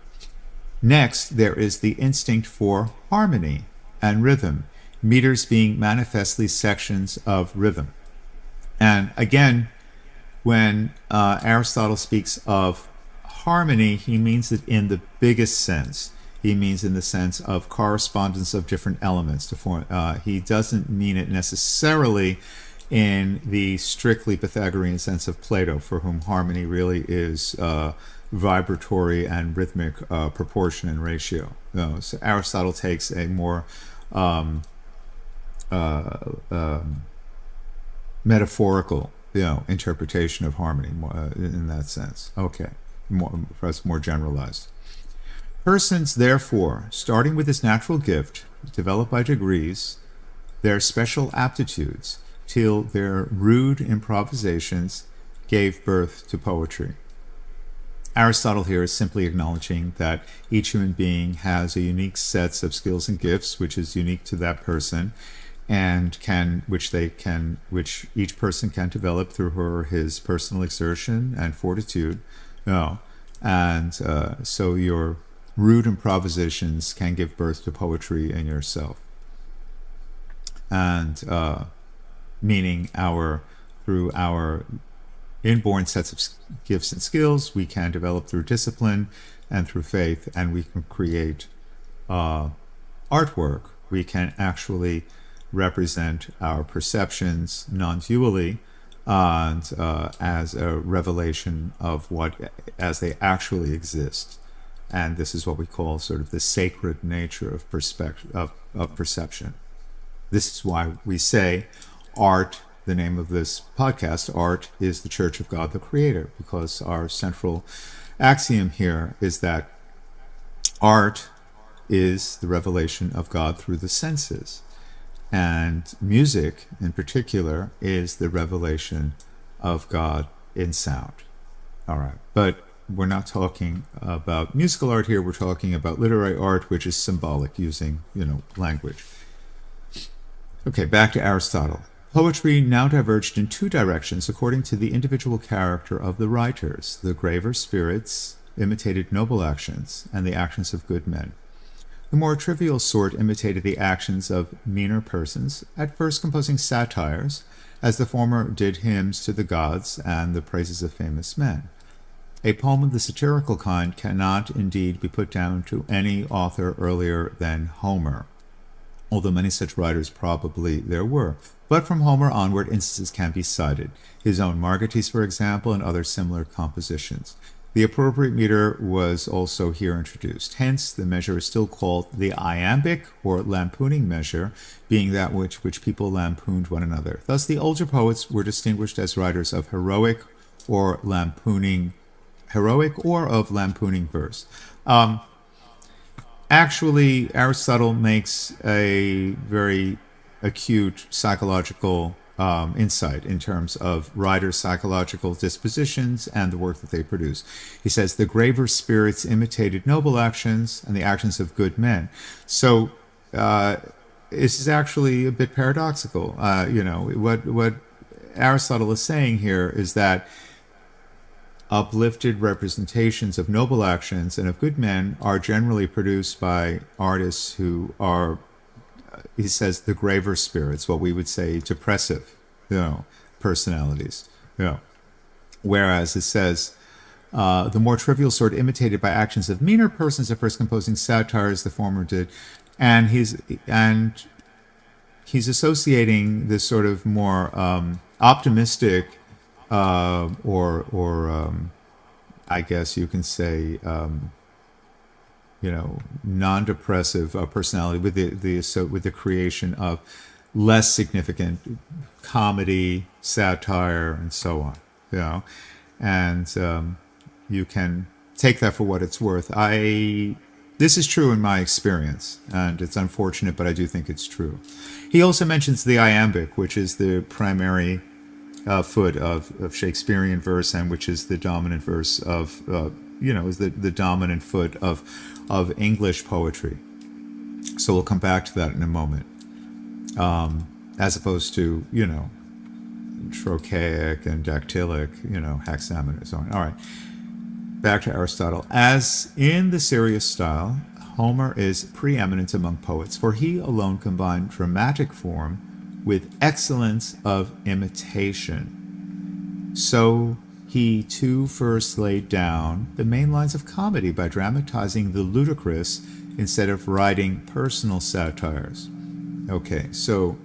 Next, there is the instinct for harmony and rhythm, meters being manifestly sections of rhythm. And again, when Aristotle speaks of harmony, he means it in the biggest sense. He means in the sense of correspondence of different elements to form. He doesn't mean it necessarily in the strictly Pythagorean sense of Plato, for whom harmony really is vibratory and rhythmic proportion and ratio. So Aristotle takes a more metaphorical, interpretation of harmony in that sense. Okay, perhaps more generalized. Persons, therefore, starting with this natural gift, develop by degrees their special aptitudes till their rude improvisations gave birth to poetry. Aristotle here is simply acknowledging that each human being has a unique set of skills and gifts, which is unique to that person, and which each person can develop through her or his personal exertion and fortitude. So your rude improvisations can give birth to poetry in yourself. And meaning through our inborn sets of gifts and skills we can develop through discipline and through faith, and we can create artwork. We can actually represent our perceptions non-dually and as a revelation of what as they actually exist. And this is what we call sort of the sacred nature of perception. This is why we say art, the name of this podcast, art is the Church of God the Creator, because our central axiom here is that art is the revelation of God through the senses. And music, in particular, is the revelation of God in sound. All right. But we're not talking about musical art here. We're talking about literary art, which is symbolic, using, language. Okay, back to Aristotle. Poetry now diverged in two directions according to the individual character of the writers. The graver spirits imitated noble actions and the actions of good men. The more trivial sort imitated the actions of meaner persons, at first composing satires, as the former did hymns to the gods and the praises of famous men. A poem of the satirical kind cannot indeed be put down to any author earlier than Homer, although many such writers probably there were. But from Homer onward, instances can be cited. His own Margites, for example, and other similar compositions. The appropriate meter was also here introduced. Hence, the measure is still called the iambic or lampooning measure, being that which people lampooned one another. Thus, the older poets were distinguished as writers of heroic or of lampooning verse. Actually, Aristotle makes a very acute psychological insight in terms of writers' psychological dispositions and the work that they produce. He says the graver spirits imitated noble actions and the actions of good men. So this is actually a bit paradoxical. What Aristotle is saying here is that uplifted representations of noble actions and of good men are generally produced by artists who are, he says, the graver spirits, what we would say depressive, personalities. Whereas it says, the more trivial sort imitated by actions of meaner persons at first composing satires, the former did. And he's associating this sort of more optimistic I guess you can say, non-depressive personality with the creation of less significant comedy, satire, and so on. And you can take that for what it's worth. This is true in my experience, and it's unfortunate, but I do think it's true. He also mentions the iambic, which is the primary foot of Shakespearean verse, and which is the dominant verse of, is the dominant foot of English poetry. So we'll come back to that in a moment. As opposed to, trochaic and dactylic, hexameter and so on. All right. Back to Aristotle. As in the serious style, Homer is preeminent among poets, for he alone combined dramatic form with excellence of imitation. So he too first laid down the main lines of comedy by dramatizing the ludicrous instead of writing personal satires. Okay, so,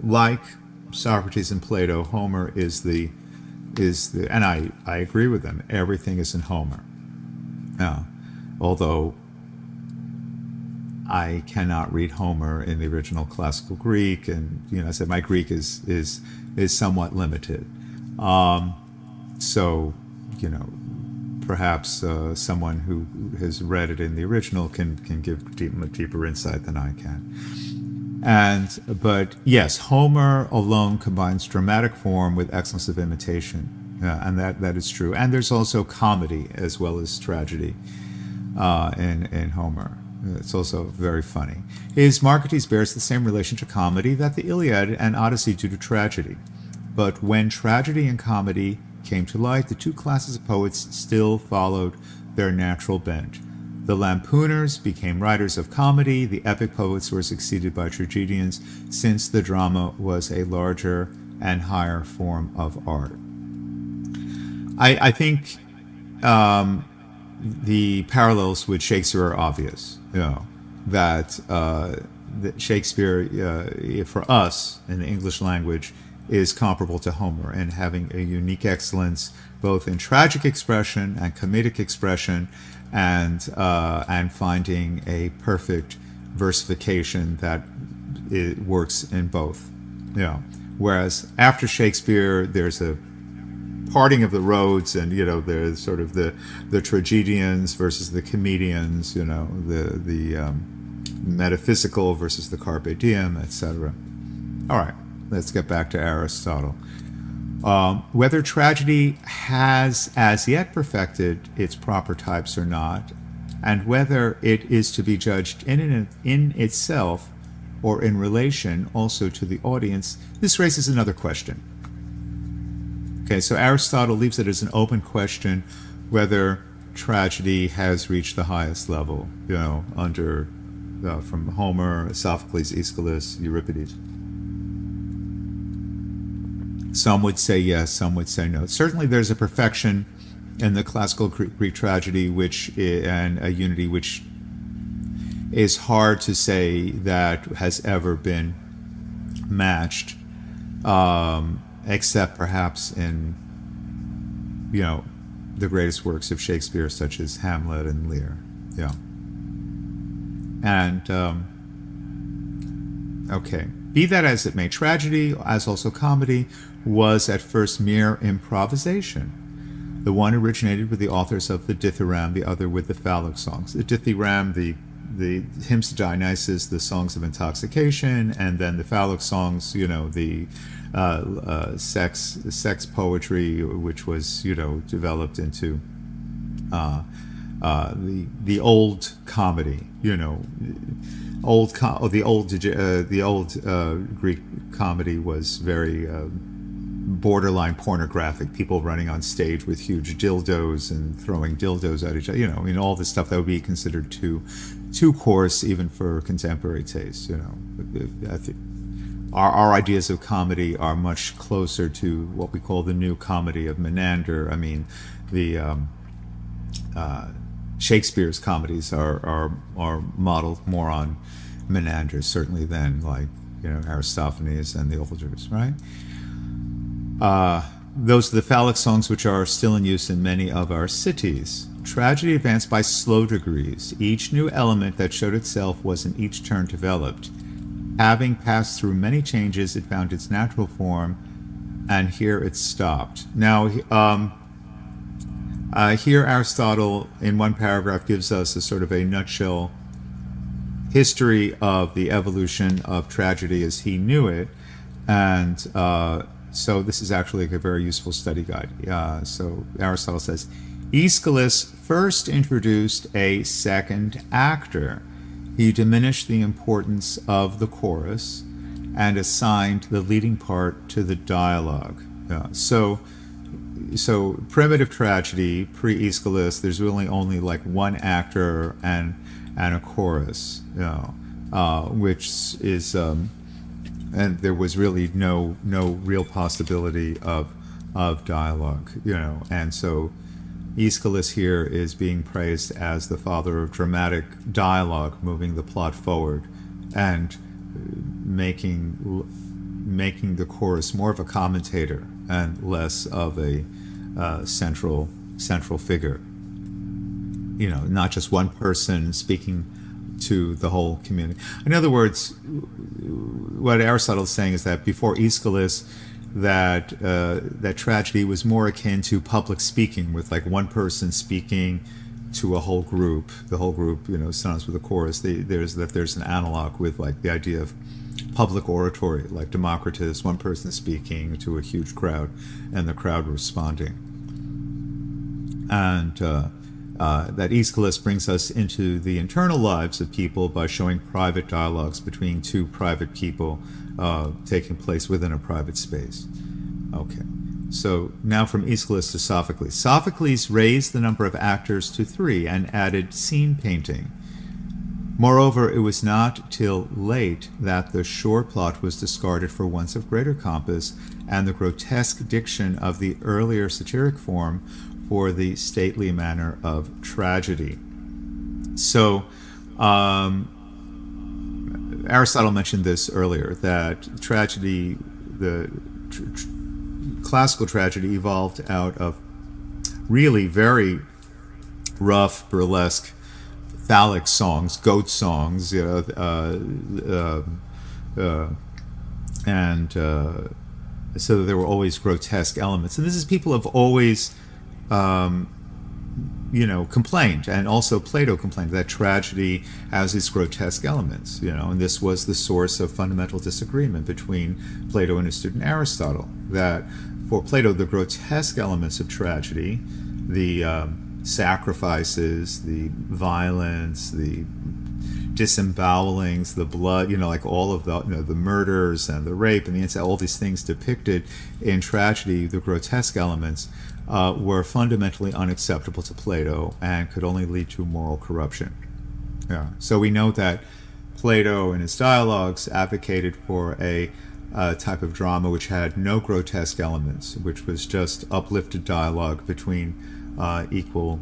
like Socrates and Plato, Homer is the, and I agree with them, everything is in Homer. Although I cannot read Homer in the original classical Greek, and I said my Greek is somewhat limited. So perhaps someone who has read it in the original can give deeper insight than I can. But yes, Homer alone combines dramatic form with excellence of imitation, and that is true. And there's also comedy as well as tragedy in Homer. It's also very funny. His Margites bears the same relation to comedy that the Iliad and Odyssey do to tragedy. But when tragedy and comedy came to light, the two classes of poets still followed their natural bent. The lampooners became writers of comedy. The epic poets were succeeded by tragedians, since the drama was a larger and higher form of art. I think the parallels with Shakespeare are obvious. That Shakespeare, for us in the English language, is comparable to Homer in having a unique excellence both in tragic expression and comedic expression, and finding a perfect versification that it works in both. Whereas after Shakespeare, there's a parting of the roads, and there's sort of the tragedians versus the comedians, the metaphysical versus the carpe diem, etc. All right, let's get back to Aristotle. Whether tragedy has as yet perfected its proper types or not, and whether it is to be judged in itself or in relation also to the audience, this raises another question. Okay, so Aristotle leaves it as an open question whether tragedy has reached the highest level, under from Homer, Sophocles, Aeschylus, Euripides. Some would say yes, some would say no. Certainly there's a perfection in the classical Greek tragedy and a unity which is hard to say that has ever been matched, except perhaps in the greatest works of Shakespeare, such as Hamlet and Lear. And okay, be that as it may, tragedy, as also comedy, was at first mere improvisation. The one originated with the authors of the dithyramb, the other with the phallic songs. The dithyramb, the hymns to Dionysus, the songs of intoxication, and then the phallic songs, the sex poetry, which was developed into the old comedy. The old Greek comedy was very borderline pornographic. People running on stage with huge dildos and throwing dildos at each other. All the stuff that would be considered too coarse even for contemporary taste. I think our ideas of comedy are much closer to what we call the new comedy of Menander. I mean, the Shakespeare's comedies are modeled more on Menander, certainly, than Aristophanes and the olders, right? Those are the phallic songs which are still in use in many of our cities. Tragedy advanced by slow degrees. Each new element that showed itself was in each turn developed. Having passed through many changes, it found its natural form, and here it stopped. Now, here Aristotle, in one paragraph, gives us a sort of a nutshell history of the evolution of tragedy as he knew it, and so this is actually a very useful study guide. So Aristotle says, Aeschylus first introduced a second actor. He diminished the importance of the chorus and assigned the leading part to the dialogue. So primitive tragedy, pre-Aeschylus, there's really only one actor and a chorus, which is, and there was really no real possibility of dialogue, and so Aeschylus here is being praised as the father of dramatic dialogue, moving the plot forward and making the chorus more of a commentator and less of a central figure. Not just one person speaking to the whole community. In other words, what Aristotle is saying is that before Aeschylus, that tragedy was more akin to public speaking, with one person speaking to a whole group. The whole group, sounds with a chorus. There's an analog with the idea of public oratory, like Democritus, one person speaking to a huge crowd, and the crowd responding. And that Aeschylus brings us into the internal lives of people by showing private dialogues between two private people taking place within a private space. Okay, so now from Aeschylus to Sophocles. Sophocles raised the number of actors to 3 and added scene painting. Moreover, it was not till late that the shore plot was discarded for ones of greater compass, and the grotesque diction of the earlier satiric form for the stately manner of tragedy. So, Aristotle mentioned this earlier, that tragedy, the classical tragedy, evolved out of really very rough, burlesque, phallic songs, goat songs, and so there were always grotesque elements. And this is, people have always, complained, and also Plato complained that tragedy has these grotesque elements, and this was the source of fundamental disagreement between Plato and his student Aristotle, that for Plato, the grotesque elements of tragedy, the sacrifices, the violence, the disembowelings, the blood, like all of the murders and the rape and the incest, all these things depicted in tragedy, the grotesque elements, were fundamentally unacceptable to Plato and could only lead to moral corruption. Yeah. So we know that Plato in his dialogues advocated for a type of drama which had no grotesque elements, which was just uplifted dialogue between equal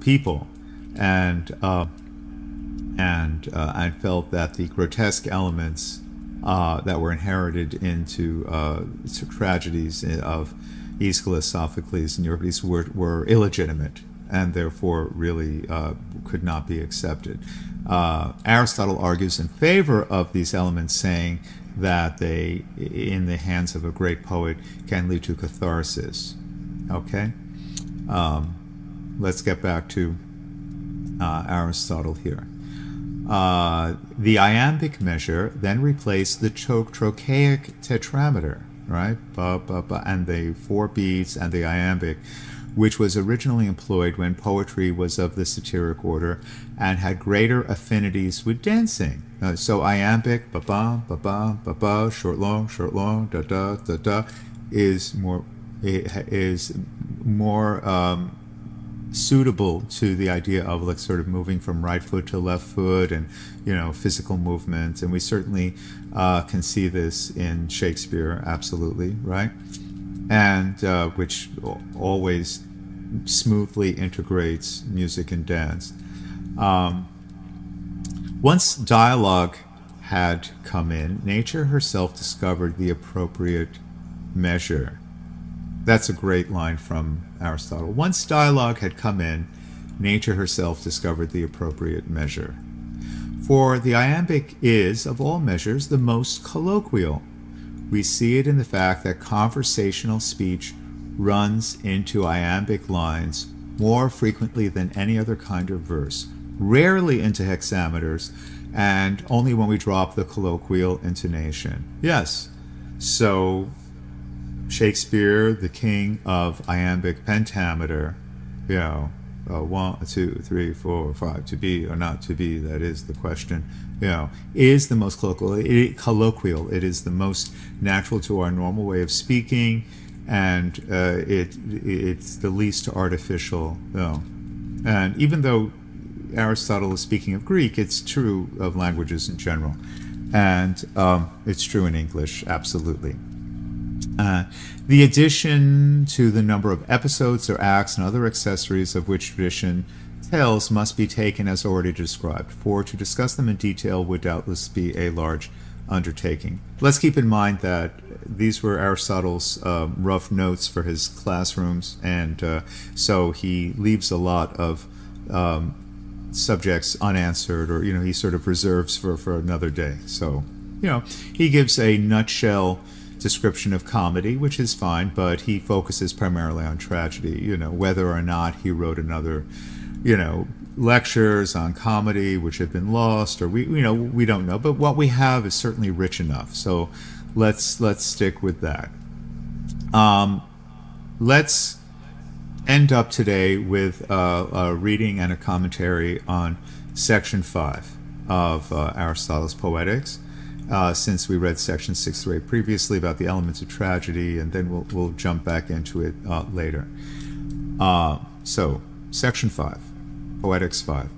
people, and felt that the grotesque elements that were inherited into tragedies of Aeschylus, Sophocles, and Euripides were illegitimate, and therefore really could not be accepted. Aristotle argues in favor of these elements, saying that they, in the hands of a great poet, can lead to catharsis. Okay? Let's get back to Aristotle here. The iambic measure then replaced the trochaic tetrameter, right? And the 4 beats and the iambic, which was originally employed when poetry was of the satiric order and had greater affinities with dancing. So iambic, ba-ba, ba-ba, ba-ba, short, long, da-da, da-da, is more suitable to the idea of like sort of moving from right foot to left foot, and physical movement. And we certainly can see this in Shakespeare, absolutely, right? And which always smoothly integrates music and dance. Once dialogue had come in, nature herself discovered the appropriate measure. That's a great line from Aristotle. Once dialogue had come in, nature herself discovered the appropriate measure. For the iambic is, of all measures, the most colloquial. We see it in the fact that conversational speech runs into iambic lines more frequently than any other kind of verse, rarely into hexameters, and only when we drop the colloquial intonation. Yes, so Shakespeare, the king of iambic pentameter, 1, 2, 3, 4, 5, to be or not to be, that is the question, is the most colloquial. It is the most natural to our normal way of speaking, and it's the least artificial. And even though Aristotle is speaking of Greek, it's true of languages in general, and it's true in English, absolutely. The addition to the number of episodes or acts and other accessories of which tradition tells must be taken as already described, for to discuss them in detail would doubtless be a large undertaking. Let's keep in mind that these were Aristotle's rough notes for his classrooms, and so he leaves a lot of subjects unanswered, or he sort of reserves for another day. So he gives a nutshell description of comedy, which is fine, but he focuses primarily on tragedy. Whether or not he wrote another lectures on comedy which have been lost, or we don't know, but what we have is certainly rich enough, so let's stick with that. Let's end up today with a reading and a commentary on section 5 of Aristotle's Poetics, since we read section 6 through 8 previously about the elements of tragedy, and then we'll jump back into it later. So section 5, Poetics 5.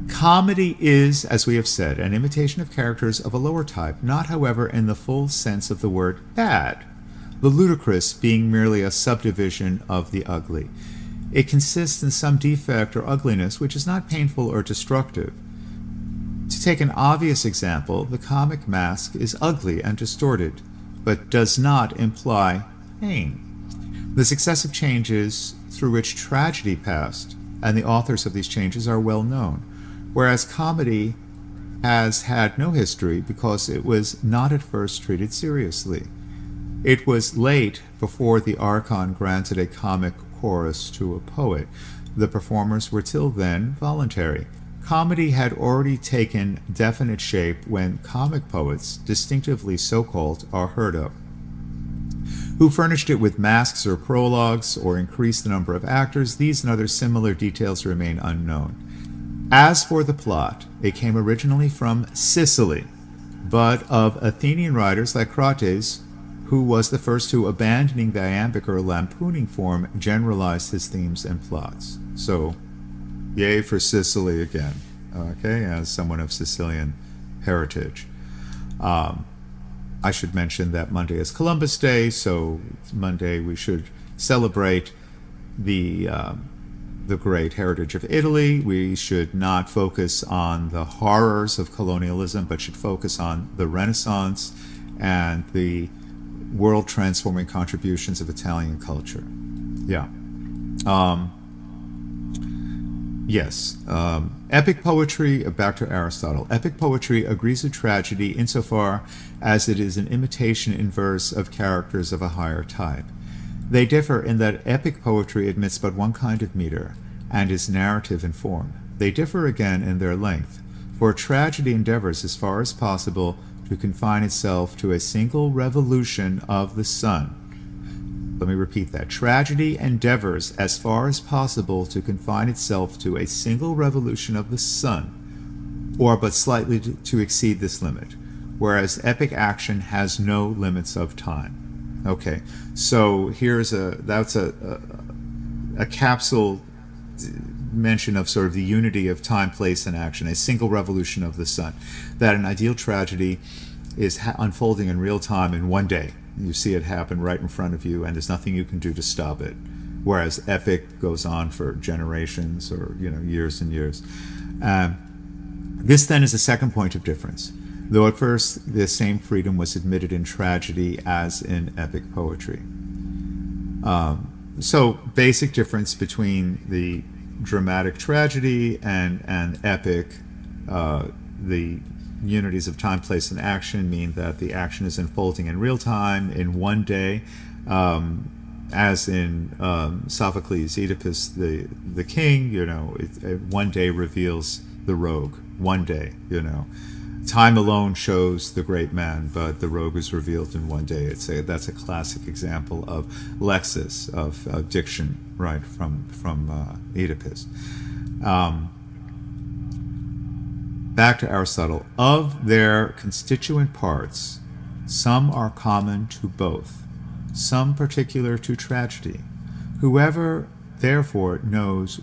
Comedy is, as we have said, an imitation of characters of a lower type, not, however, in the full sense of the word bad, the ludicrous being merely a subdivision of the ugly. It consists in some defect or ugliness which is not painful or destructive. To take an obvious example, the comic mask is ugly and distorted, but does not imply pain. The successive changes through which tragedy passed, and the authors of these changes are well known, whereas comedy has had no history because it was not at first treated seriously. It was late before the archon granted a comic chorus to a poet. The performers were till then voluntary. Comedy had already taken definite shape when comic poets, distinctively so-called, are heard of. Who furnished it with masks or prologues or increased the number of actors, these and other similar details remain unknown. As for the plot, it came originally from Sicily, but of Athenian writers like Crates, who was the first who, abandoning the iambic or lampooning form, generalized his themes and plots. So, yay for Sicily again, okay, as someone of Sicilian heritage. I should mention that Monday is Columbus Day, so Monday we should celebrate the great heritage of Italy. We should not focus on the horrors of colonialism, but should focus on the Renaissance and the world-transforming contributions of Italian culture. Yeah. Yes. Epic poetry, back to Aristotle. Epic poetry agrees with tragedy insofar as it is an imitation in verse of characters of a higher type. They differ in that epic poetry admits but one kind of meter and is narrative in form. They differ again in their length, for tragedy endeavors as far as possible to confine itself to a single revolution of the sun. Let me repeat that. Tragedy endeavors as far as possible to confine itself to a single revolution of the sun, or but slightly to exceed this limit, whereas epic action has no limits of time. Okay, so that's a capsule mention of sort of the unity of time, place, and action, a single revolution of the sun. That an ideal tragedy is unfolding in real time in one day. You see it happen right in front of you, and there's nothing you can do to stop it. Whereas epic goes on for generations or years and years. This then is a second point of difference. Though at first the same freedom was admitted in tragedy as in epic poetry. So basic difference between the dramatic tragedy and epic. The unities of time, place, and action mean that the action is unfolding in real time in one day, as in Sophocles' Oedipus, the king. One day reveals the rogue. One day, time alone shows the great man, but the rogue is revealed in one day. That's a classic example of lexis, of diction, right, from Oedipus. Back to Aristotle. Of their constituent parts, some are common to both, some particular to tragedy. Whoever, therefore, knows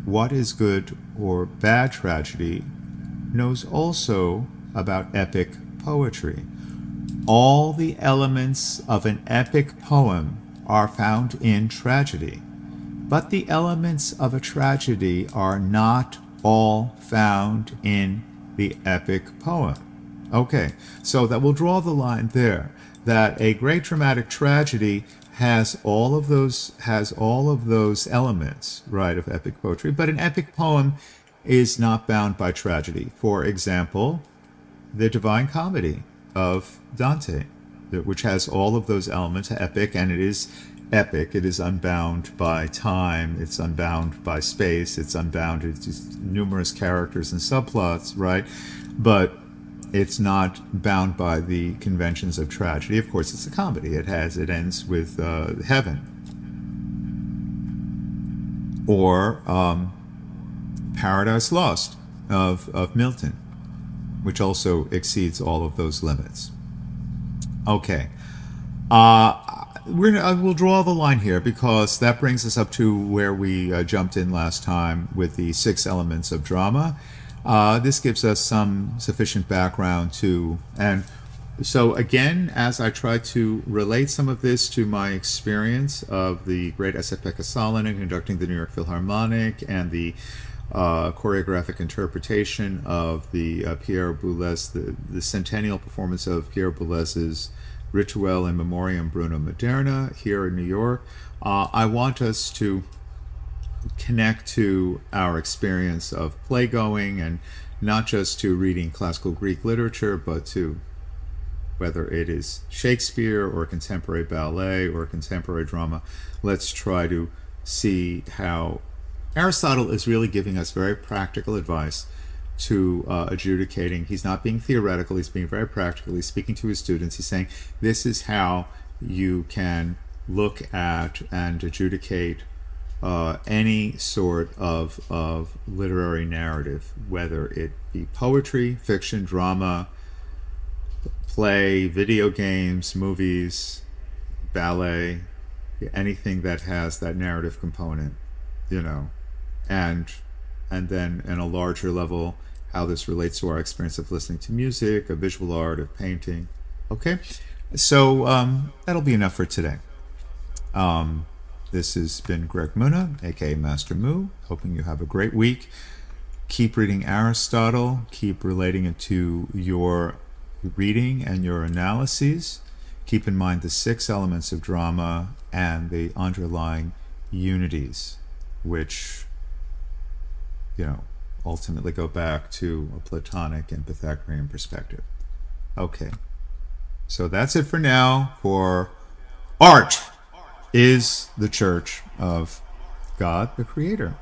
what is good or bad tragedy knows also about epic poetry. All the elements of an epic poem are found in tragedy, but the elements of a tragedy are not all found in the epic poem. Okay, so that we'll draw the line there, that a great dramatic tragedy has all of those elements, right, of epic poetry, but an epic poem is not bound by tragedy. For example, the Divine Comedy of Dante, which has all of those elements, epic, and it is epic. It is unbound by time, it's unbound by space, it's unbound, it's just numerous characters and subplots, right? But it's not bound by the conventions of tragedy. Of course, it's a comedy. It ends with heaven. Or Paradise Lost of Milton, which also exceeds all of those limits. Okay. We'll draw the line here because that brings us up to where we jumped in last time with the 6 elements of drama. This gives us some sufficient background to, and so again, as I try to relate some of this to my experience of the great S.F.Pekka Salonen conducting the New York Philharmonic and the choreographic interpretation of the Pierre Boulez, the centennial performance of Pierre Boulez's Rituel in Memoriam Bruno Maderna here in New York, I want us to connect to our experience of playgoing, and not just to reading classical Greek literature, but to whether it is Shakespeare or contemporary ballet or contemporary drama. Let's try to see how Aristotle is really giving us very practical advice to adjudicating. He's not being theoretical, he's being very practical. He's speaking to his students. He's saying, this is how you can look at and adjudicate any sort of literary narrative, whether it be poetry, fiction, drama, play, video games, movies, ballet, anything that has that narrative component, and then in a larger level, how this relates to our experience of listening to music, of visual art, of painting. Okay, so that'll be enough for today. This has been Greg Muna, aka Master Moo. Hoping you have a great week. Keep reading Aristotle. Keep relating it to your reading and your analyses. Keep in mind the 6 elements of drama and the underlying unities, which ultimately go back to a Platonic and Pythagorean perspective. Okay, so that's it for now. For art is the church of God the Creator.